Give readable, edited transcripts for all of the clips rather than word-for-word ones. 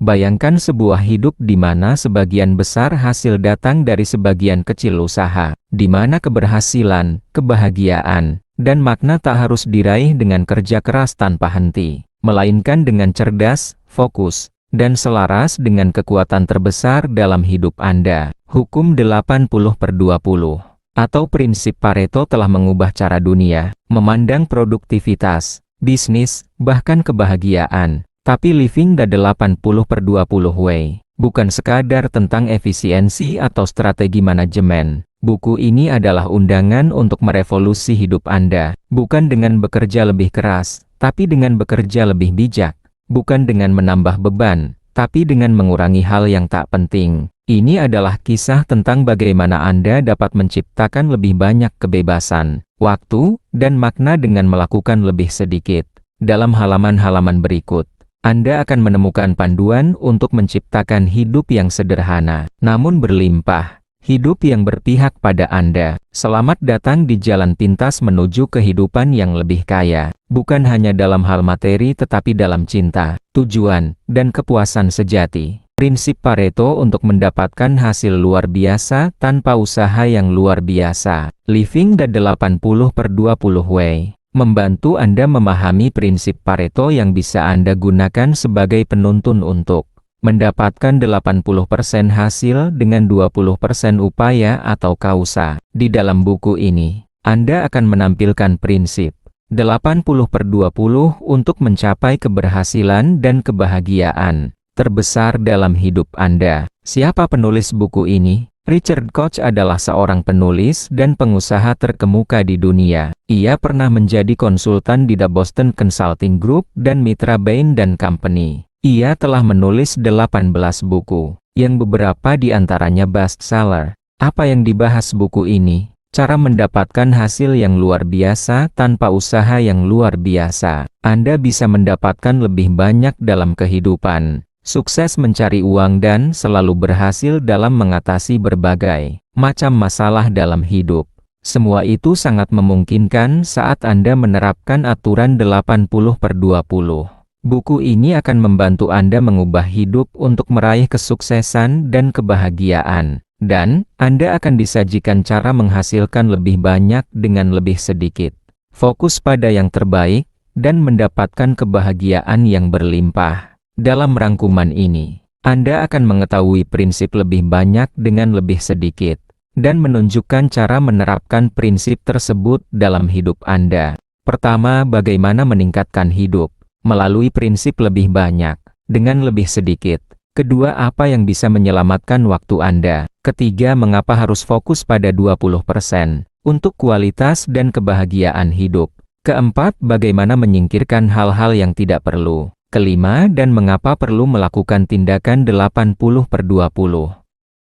Bayangkan sebuah hidup di mana sebagian besar hasil datang dari sebagian kecil usaha, di mana keberhasilan, kebahagiaan, dan makna tak harus diraih dengan kerja keras tanpa henti, melainkan dengan cerdas, fokus, dan selaras dengan kekuatan terbesar dalam hidup Anda. Hukum 80/20 atau prinsip Pareto telah mengubah cara dunia memandang produktivitas, bisnis, bahkan kebahagiaan. Tapi Living the 80/20 Way bukan sekadar tentang efisiensi atau strategi manajemen. Buku ini adalah undangan untuk merevolusi hidup Anda, bukan dengan bekerja lebih keras, tapi dengan bekerja lebih bijak, bukan dengan menambah beban, tapi dengan mengurangi hal yang tak penting. Ini adalah kisah tentang bagaimana Anda dapat menciptakan lebih banyak kebebasan, waktu, dan makna dengan melakukan lebih sedikit. Dalam halaman-halaman berikut, Anda akan menemukan panduan untuk menciptakan hidup yang sederhana, namun berlimpah. Hidup yang berpihak pada Anda. Selamat datang di jalan pintas menuju kehidupan yang lebih kaya. Bukan hanya dalam hal materi tetapi dalam cinta, tujuan, dan kepuasan sejati. Prinsip Pareto untuk mendapatkan hasil luar biasa tanpa usaha yang luar biasa. Living the 80/20 Way membantu Anda memahami prinsip Pareto yang bisa Anda gunakan sebagai penuntun untuk mendapatkan 80% hasil dengan 20% upaya atau kausa. Di dalam buku ini, Anda akan menampilkan prinsip 80/20 untuk mencapai keberhasilan dan kebahagiaan terbesar dalam hidup Anda. Siapa penulis buku ini? Richard Koch adalah seorang penulis dan pengusaha terkemuka di dunia. Ia pernah menjadi konsultan di The Boston Consulting Group dan Mitra Bain & Company. Ia telah menulis 18 buku, yang beberapa di antaranya bestseller. Apa yang dibahas buku ini? Cara mendapatkan hasil yang luar biasa tanpa usaha yang luar biasa. Anda bisa mendapatkan lebih banyak dalam kehidupan, sukses mencari uang dan selalu berhasil dalam mengatasi berbagai macam masalah dalam hidup. Semua itu sangat memungkinkan saat Anda menerapkan aturan 80/20. Buku ini akan membantu Anda mengubah hidup untuk meraih kesuksesan dan kebahagiaan. Dan, Anda akan disajikan cara menghasilkan lebih banyak dengan lebih sedikit. Fokus pada yang terbaik, dan mendapatkan kebahagiaan yang berlimpah. Dalam rangkuman ini, Anda akan mengetahui prinsip lebih banyak dengan lebih sedikit, dan menunjukkan cara menerapkan prinsip tersebut dalam hidup Anda. Pertama, bagaimana meningkatkan hidup melalui prinsip lebih banyak dengan lebih sedikit. Kedua, apa yang bisa menyelamatkan waktu Anda. Ketiga, mengapa harus fokus pada 20% untuk kualitas dan kebahagiaan hidup. Keempat, bagaimana menyingkirkan hal-hal yang tidak perlu. Kelima, dan mengapa perlu melakukan tindakan 80/20.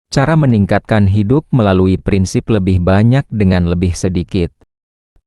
Cara meningkatkan hidup melalui prinsip lebih banyak dengan lebih sedikit.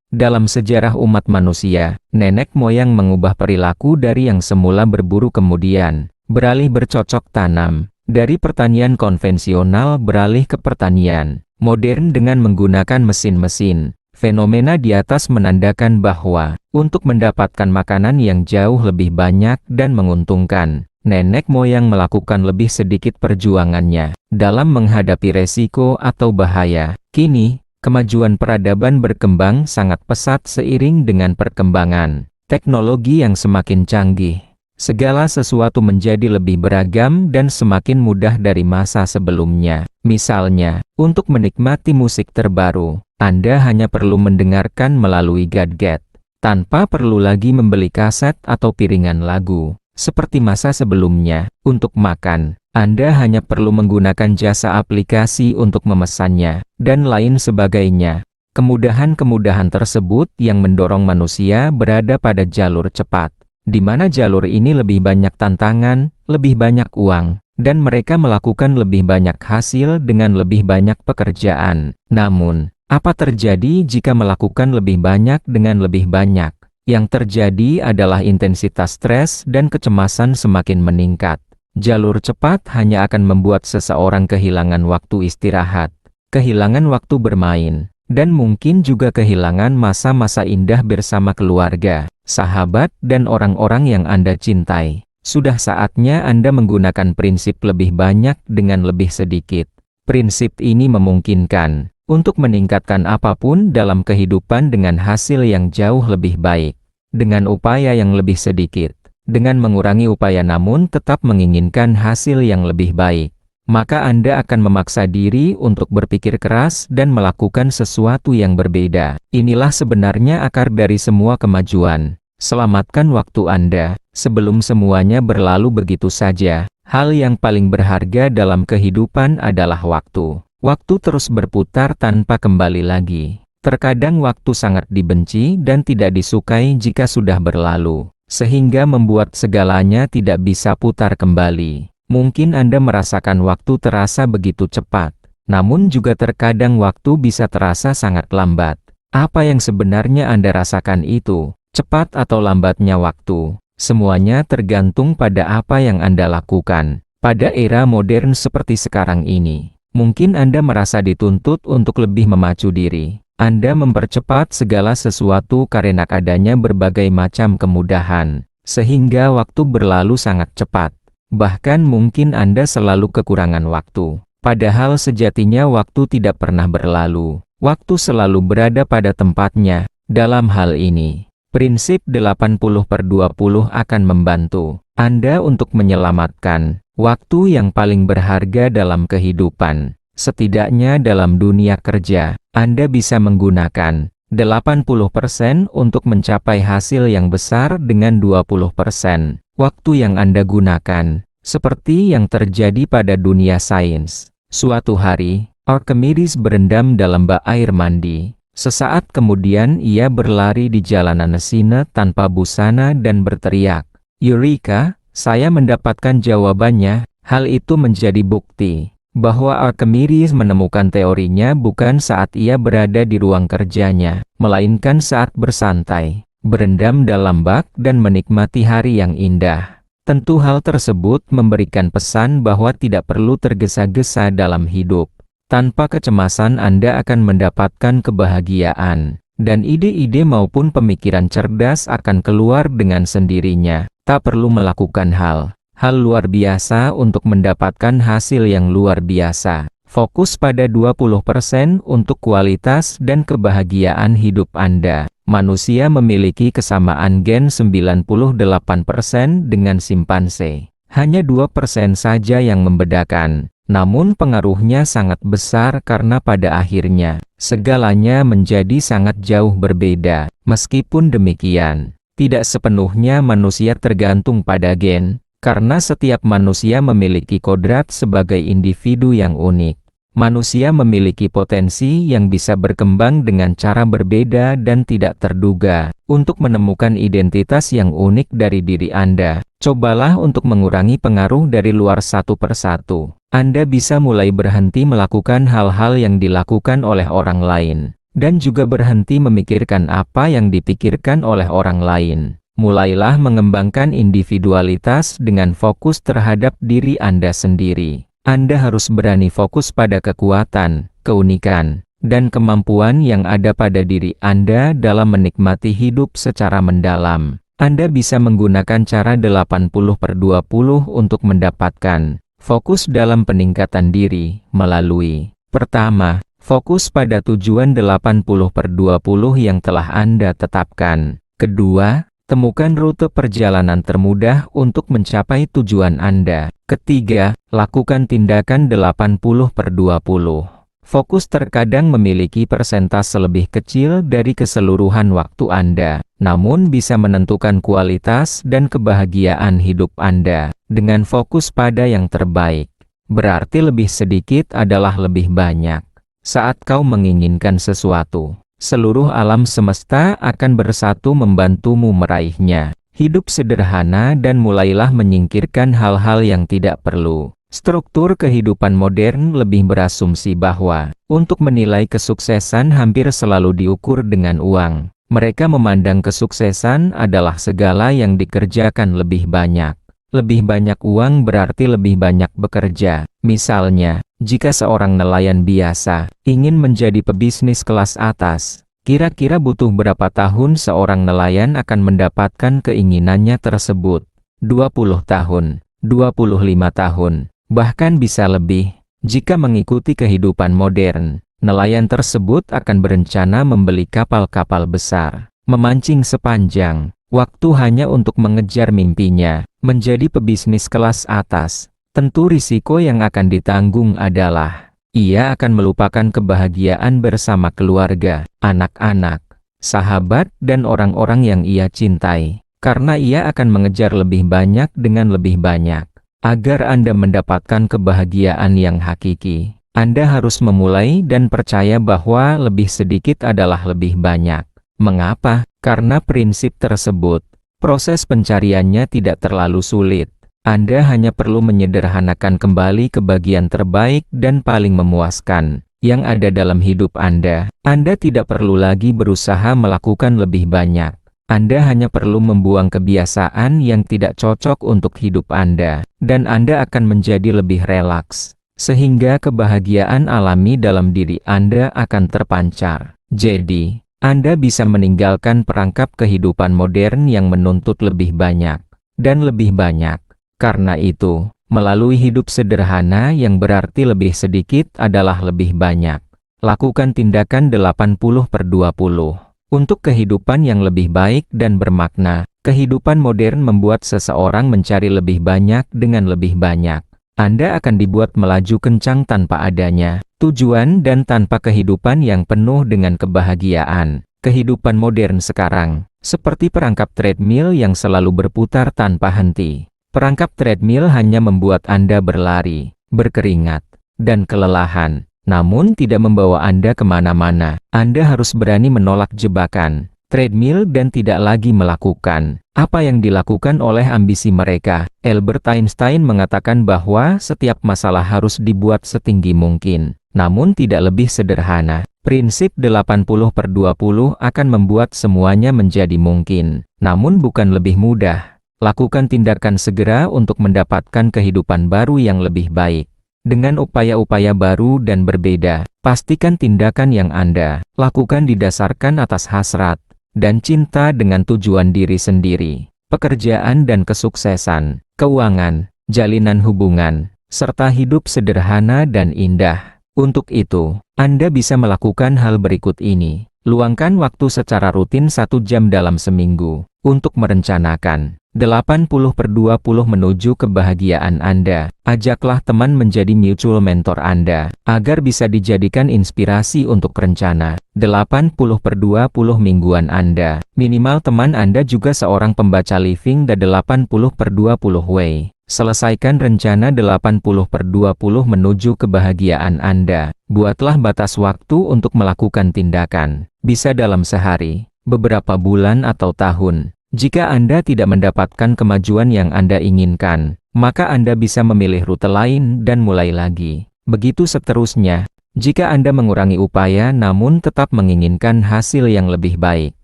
Dalam sejarah umat manusia, nenek moyang mengubah perilaku dari yang semula berburu kemudian beralih bercocok tanam, dari pertanian konvensional beralih ke pertanian modern dengan menggunakan mesin-mesin. Fenomena di atas menandakan bahwa, untuk mendapatkan makanan yang jauh lebih banyak dan menguntungkan, nenek moyang melakukan lebih sedikit perjuangannya dalam menghadapi resiko atau bahaya. Kini, kemajuan peradaban berkembang sangat pesat seiring dengan perkembangan teknologi yang semakin canggih. Segala sesuatu menjadi lebih beragam dan semakin mudah dari masa sebelumnya. Misalnya, untuk menikmati musik terbaru, Anda hanya perlu mendengarkan melalui gadget, tanpa perlu lagi membeli kaset atau piringan lagu. Seperti masa sebelumnya, untuk makan, Anda hanya perlu menggunakan jasa aplikasi untuk memesannya, dan lain sebagainya. Kemudahan-kemudahan tersebut yang mendorong manusia berada pada jalur cepat, di mana jalur ini lebih banyak tantangan, lebih banyak uang, dan mereka melakukan lebih banyak hasil dengan lebih banyak pekerjaan. Namun, apa terjadi jika melakukan lebih banyak dengan lebih banyak? Yang terjadi adalah intensitas stres dan kecemasan semakin meningkat. Jalur cepat hanya akan membuat seseorang kehilangan waktu istirahat, kehilangan waktu bermain, dan mungkin juga kehilangan masa-masa indah bersama keluarga, sahabat, dan orang-orang yang Anda cintai. Sudah saatnya Anda menggunakan prinsip lebih banyak dengan lebih sedikit. Prinsip ini memungkinkan untuk meningkatkan apapun dalam kehidupan dengan hasil yang jauh lebih baik, dengan upaya yang lebih sedikit, dengan mengurangi upaya namun tetap menginginkan hasil yang lebih baik. Maka Anda akan memaksa diri untuk berpikir keras dan melakukan sesuatu yang berbeda. Inilah sebenarnya akar dari semua kemajuan. Selamatkan waktu Anda, sebelum semuanya berlalu begitu saja. Hal yang paling berharga dalam kehidupan adalah waktu. Waktu terus berputar tanpa kembali lagi. Terkadang waktu sangat dibenci dan tidak disukai jika sudah berlalu, sehingga membuat segalanya tidak bisa putar kembali. Mungkin Anda merasakan waktu terasa begitu cepat, namun juga terkadang waktu bisa terasa sangat lambat. Apa yang sebenarnya Anda rasakan itu? Cepat atau lambatnya waktu, semuanya tergantung pada apa yang Anda lakukan. Pada era modern seperti sekarang ini, mungkin Anda merasa dituntut untuk lebih memacu diri. Anda mempercepat segala sesuatu karena adanya berbagai macam kemudahan, sehingga waktu berlalu sangat cepat. Bahkan mungkin Anda selalu kekurangan waktu. Padahal sejatinya waktu tidak pernah berlalu. Waktu selalu berada pada tempatnya. Dalam hal ini, prinsip 80/20 akan membantu Anda untuk menyelamatkan waktu yang paling berharga dalam kehidupan. Setidaknya dalam dunia kerja, Anda bisa menggunakan 80% untuk mencapai hasil yang besar dengan 20% waktu yang Anda gunakan. Seperti yang terjadi pada dunia sains. Suatu hari, Archimedes berendam dalam bak air mandi. Sesaat kemudian ia berlari di jalanan Messina tanpa busana dan berteriak, "Eureka, saya mendapatkan jawabannya." Hal itu menjadi bukti bahwa Archimedes menemukan teorinya bukan saat ia berada di ruang kerjanya, melainkan saat bersantai, berendam dalam bak dan menikmati hari yang indah. Tentu hal tersebut memberikan pesan bahwa tidak perlu tergesa-gesa dalam hidup. Tanpa kecemasan Anda akan mendapatkan kebahagiaan, dan ide-ide maupun pemikiran cerdas akan keluar dengan sendirinya. Tak perlu melakukan hal luar biasa untuk mendapatkan hasil yang luar biasa. Fokus pada 20% untuk kualitas dan kebahagiaan hidup Anda. Manusia memiliki kesamaan gen 98% dengan simpanse. Hanya 2% saja yang membedakan. Namun pengaruhnya sangat besar karena pada akhirnya, segalanya menjadi sangat jauh berbeda. Meskipun demikian, tidak sepenuhnya manusia tergantung pada gen, karena setiap manusia memiliki kodrat sebagai individu yang unik. Manusia memiliki potensi yang bisa berkembang dengan cara berbeda dan tidak terduga. Untuk menemukan identitas yang unik dari diri Anda, cobalah untuk mengurangi pengaruh dari luar satu persatu. Anda bisa mulai berhenti melakukan hal-hal yang dilakukan oleh orang lain, dan juga berhenti memikirkan apa yang dipikirkan oleh orang lain. Mulailah mengembangkan individualitas dengan fokus terhadap diri Anda sendiri. Anda harus berani fokus pada kekuatan, keunikan, dan kemampuan yang ada pada diri Anda dalam menikmati hidup secara mendalam. Anda bisa menggunakan cara 80/20 untuk mendapatkan fokus dalam peningkatan diri melalui: pertama, fokus pada tujuan 80/20 yang telah Anda tetapkan. Kedua, temukan rute perjalanan termudah untuk mencapai tujuan Anda. Ketiga, lakukan tindakan 80/20. Fokus terkadang memiliki persentase lebih kecil dari keseluruhan waktu Anda, namun bisa menentukan kualitas dan kebahagiaan hidup Anda. Dengan fokus pada yang terbaik, berarti lebih sedikit adalah lebih banyak. Saat kau menginginkan sesuatu, seluruh alam semesta akan bersatu membantumu meraihnya. Hidup sederhana dan mulailah menyingkirkan hal-hal yang tidak perlu. Struktur kehidupan modern lebih berasumsi bahwa, untuk menilai kesuksesan hampir selalu diukur dengan uang. Mereka memandang kesuksesan adalah segala yang dikerjakan lebih banyak. Lebih banyak uang berarti lebih banyak bekerja. Misalnya, jika seorang nelayan biasa ingin menjadi pebisnis kelas atas, kira-kira butuh berapa tahun seorang nelayan akan mendapatkan keinginannya tersebut? 20 tahun, 25 tahun, bahkan bisa lebih. Jika mengikuti kehidupan modern, nelayan tersebut akan berencana membeli kapal-kapal besar, memancing sepanjang waktu hanya untuk mengejar mimpinya, menjadi pebisnis kelas atas. Tentu risiko yang akan ditanggung adalah, ia akan melupakan kebahagiaan bersama keluarga, anak-anak, sahabat, dan orang-orang yang ia cintai. Karena ia akan mengejar lebih banyak dengan lebih banyak. Agar Anda mendapatkan kebahagiaan yang hakiki, Anda harus memulai dan percaya bahwa lebih sedikit adalah lebih banyak. Mengapa? Karena prinsip tersebut, proses pencariannya tidak terlalu sulit. Anda hanya perlu menyederhanakan kembali ke bagian terbaik dan paling memuaskan yang ada dalam hidup Anda. Anda tidak perlu lagi berusaha melakukan lebih banyak. Anda hanya perlu membuang kebiasaan yang tidak cocok untuk hidup Anda, dan Anda akan menjadi lebih relaks, sehingga kebahagiaan alami dalam diri Anda akan terpancar. Jadi, Anda bisa meninggalkan perangkap kehidupan modern yang menuntut lebih banyak, dan lebih banyak. Karena itu, melalui hidup sederhana yang berarti lebih sedikit adalah lebih banyak. Lakukan tindakan 80/20. Untuk kehidupan yang lebih baik dan bermakna, kehidupan modern membuat seseorang mencari lebih banyak dengan lebih banyak. Anda akan dibuat melaju kencang tanpa adanya tujuan dan tanpa kehidupan yang penuh dengan kebahagiaan. Kehidupan modern sekarang, seperti perangkap treadmill yang selalu berputar tanpa henti. Perangkap treadmill hanya membuat Anda berlari, berkeringat, dan kelelahan. Namun tidak membawa Anda kemana-mana. Anda harus berani menolak jebakan treadmill dan tidak lagi melakukan apa yang dilakukan oleh ambisi mereka. Albert Einstein mengatakan bahwa setiap masalah harus dibuat setinggi mungkin, namun tidak lebih sederhana. Prinsip 80/20 akan membuat semuanya menjadi mungkin, namun bukan lebih mudah. Lakukan tindakan segera untuk mendapatkan kehidupan baru yang lebih baik. Dengan upaya-upaya baru dan berbeda, pastikan tindakan yang Anda lakukan didasarkan atas hasrat dan cinta dengan tujuan diri sendiri, pekerjaan dan kesuksesan, keuangan, jalinan hubungan, serta hidup sederhana dan indah. Untuk itu, Anda bisa melakukan hal berikut ini. Luangkan waktu secara rutin 1 jam dalam seminggu untuk merencanakan 80/20 menuju kebahagiaan Anda. Ajaklah teman menjadi mutual mentor Anda, agar bisa dijadikan inspirasi untuk rencana 80/20 mingguan Anda. Minimal teman Anda juga seorang pembaca Living the 80/20 Way. Selesaikan rencana 80/20 menuju kebahagiaan Anda. Buatlah batas waktu untuk melakukan tindakan. Bisa dalam sehari, beberapa bulan atau tahun. Jika Anda tidak mendapatkan kemajuan yang Anda inginkan, maka Anda bisa memilih rute lain dan mulai lagi. Begitu seterusnya. Jika Anda mengurangi upaya namun tetap menginginkan hasil yang lebih baik,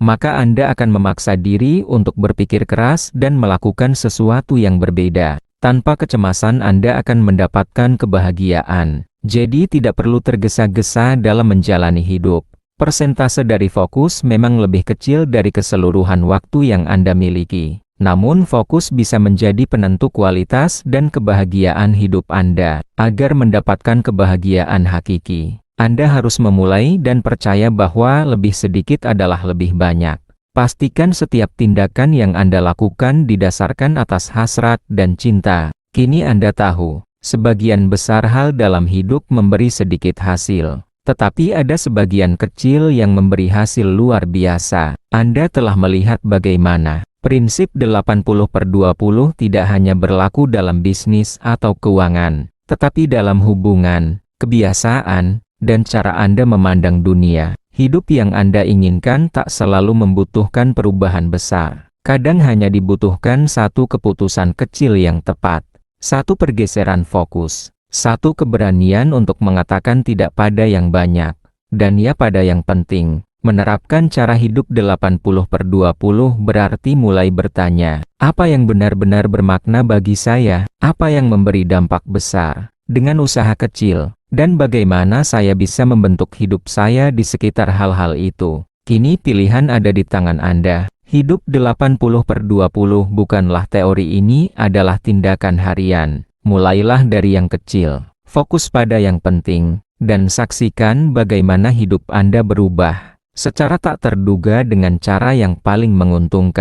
maka Anda akan memaksa diri untuk berpikir keras dan melakukan sesuatu yang berbeda. Tanpa kecemasan Anda akan mendapatkan kebahagiaan. Jadi tidak perlu tergesa-gesa dalam menjalani hidup. Persentase dari fokus memang lebih kecil dari keseluruhan waktu yang Anda miliki. Namun fokus bisa menjadi penentu kualitas dan kebahagiaan hidup Anda. Agar mendapatkan kebahagiaan hakiki, Anda harus memulai dan percaya bahwa lebih sedikit adalah lebih banyak. Pastikan setiap tindakan yang Anda lakukan didasarkan atas hasrat dan cinta. Kini Anda tahu, sebagian besar hal dalam hidup memberi sedikit hasil. Tetapi ada sebagian kecil yang memberi hasil luar biasa. Anda telah melihat bagaimana prinsip 80/20 tidak hanya berlaku dalam bisnis atau keuangan, tetapi dalam hubungan, kebiasaan, dan cara Anda memandang dunia. Hidup yang Anda inginkan tak selalu membutuhkan perubahan besar. Kadang hanya dibutuhkan satu keputusan kecil yang tepat, satu pergeseran fokus, satu keberanian untuk mengatakan tidak pada yang banyak, dan ya pada yang penting. Menerapkan cara hidup 80/20 berarti mulai bertanya, apa yang benar-benar bermakna bagi saya? Apa yang memberi dampak besar? Dengan usaha kecil, dan bagaimana saya bisa membentuk hidup saya di sekitar hal-hal itu? Kini pilihan ada di tangan Anda. Hidup 80/20 bukanlah teori, ini adalah tindakan harian. Mulailah dari yang kecil, fokus pada yang penting, dan saksikan bagaimana hidup Anda berubah secara tak terduga dengan cara yang paling menguntungkan.